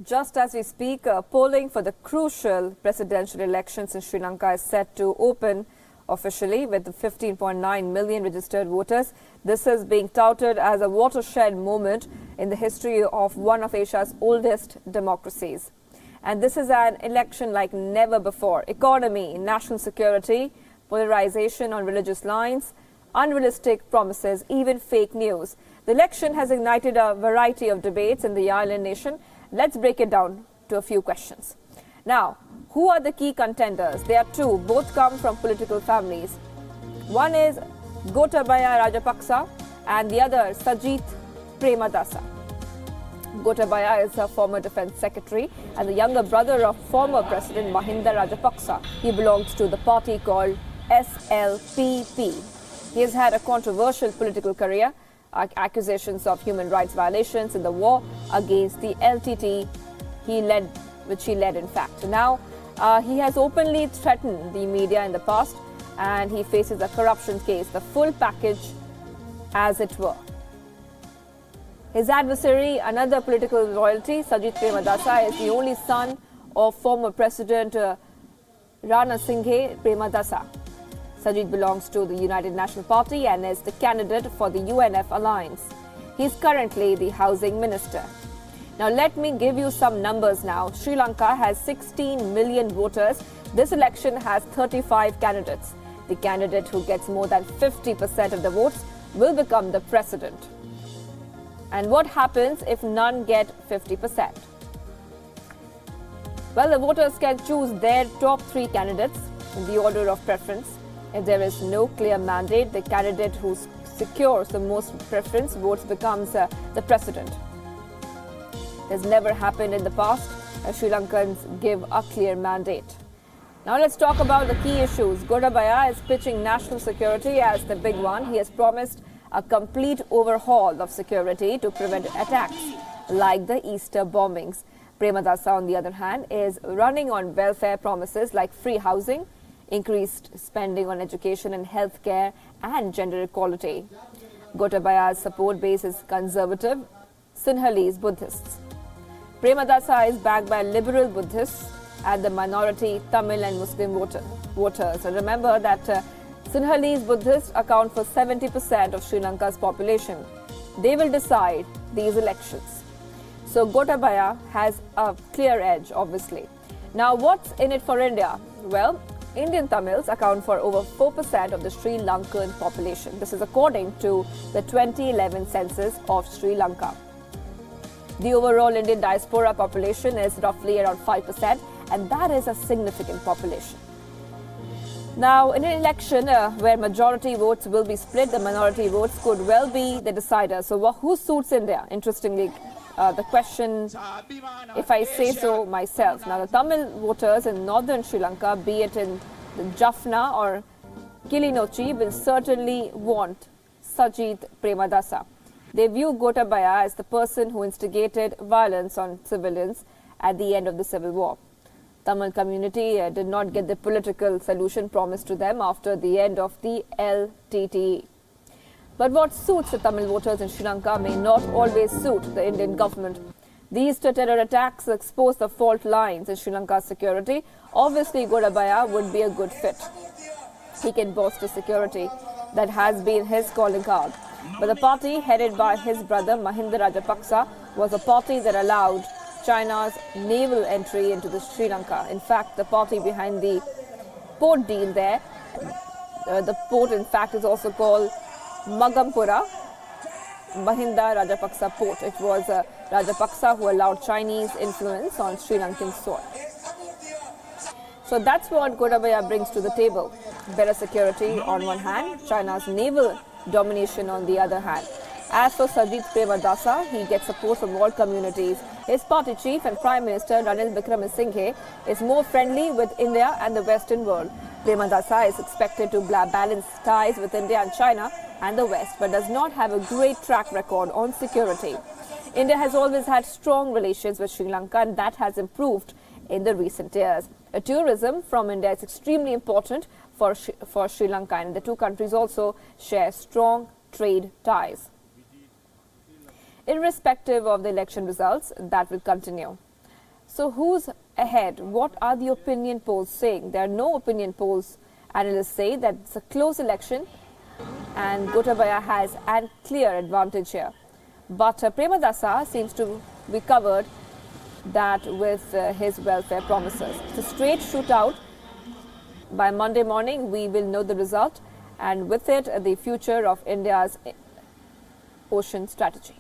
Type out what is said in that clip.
Just as we speak, polling for the crucial presidential elections in Sri Lanka is set to open officially with 15.9 million registered voters. This is being touted as a watershed moment in the history of one of Asia's oldest democracies. And this is an election like never before. Economy, national security, polarization on religious lines, unrealistic promises, even fake news. The election has ignited a variety of debates in the island nation. Let's break it down to a few questions. Now, who are the key contenders? There are two. Both come from political families. One is Gotabaya Rajapaksa and the other Sajith Premadasa. Gotabaya is a former defense secretary and the younger brother of former President Mahinda Rajapaksa. He belongs to the party called SLPP. He has had a controversial political career, accusations of human rights violations in the war against the LTT which he led in fact. Now, he has openly threatened the media in the past and he faces a corruption case, the full package as it were. His adversary, another political royalty, Sajith Premadasa, is the only son of former President Rana Singhe Premadasa. Sajith belongs to the United National Party and is the candidate for the UNF alliance. He is currently the housing minister. Now let me give you some numbers now. Sri Lanka has 16 million voters. This election has 35 candidates. The candidate who gets more than 50% of the votes will become the president. And what happens if none get 50%? Well, the voters can choose their top three candidates in the order of preference. If there is no clear mandate, the candidate who secures the most preference votes becomes the president. This never happened in the past. Sri Lankans give a clear mandate. Now let's talk about the key issues. Gotabaya is pitching national security as the big one. He has promised a complete overhaul of security to prevent attacks like the Easter bombings. Premadasa, on the other hand, is running on welfare promises like free housing, increased spending on education and healthcare and gender equality. Gotabaya's support base is conservative, Sinhalese Buddhists. Premadasa is backed by liberal Buddhists and the minority Tamil and Muslim voters. And remember that Sinhalese Buddhists account for 70% of Sri Lanka's population. They will decide these elections. So Gotabaya has a clear edge, obviously. Now, what's in it for India? Well, Indian Tamils account for over 4% of the Sri Lankan population. This is according to the 2011 census of Sri Lanka. The overall Indian diaspora population is roughly around 5%, and that is a significant population. Now, in an election where majority votes will be split, the minority votes could well be the decider. So who suits India? Interestingly, the question, if I say so myself. Now, the Tamil voters in northern Sri Lanka, be it in the Jaffna or Kilinochchi, will certainly want Sajith Premadasa. They view Gotabaya as the person who instigated violence on civilians at the end of the civil war. Tamil community did not get the political solution promised to them after the end of the LTT. But what suits the Tamil voters in Sri Lanka may not always suit the Indian government. These terror attacks expose the fault lines in Sri Lanka's security. Obviously, Gotabaya would be a good fit. He can bolster security. That has been his calling card. But the party headed by his brother Mahinda Rajapaksa was a party that allowed China's naval entry into the Sri Lanka. In fact, the party behind the port deal there, the port in fact is also called Magampura Mahinda Rajapaksa port. It was Rajapaksa who allowed Chinese influence on Sri Lankan soil. So that's what Gotabaya brings to the table. Better security on one hand, China's naval domination on the other hand. As for Sajith Premadasa, he gets support from all communities. His party chief and Prime Minister Ranil Wickremesinghe is more friendly with India and the Western world. Premadasa is expected to balance ties with India and China and the West, but does not have a great track record on security. India has always had strong relations with Sri Lanka, and that has improved in the recent years. Tourism from India is extremely important for Sri Lanka, and the two countries also share strong trade ties. Irrespective of the election results, that will continue. So who's ahead? What are the opinion polls saying? There are no opinion polls. Analysts say that it's a close election and Gotabaya has a clear advantage here. But Premadasa seems to be covered that with his welfare promises. It's a straight shootout. By Monday morning, we will know the result, and with it, the future of India's ocean strategy.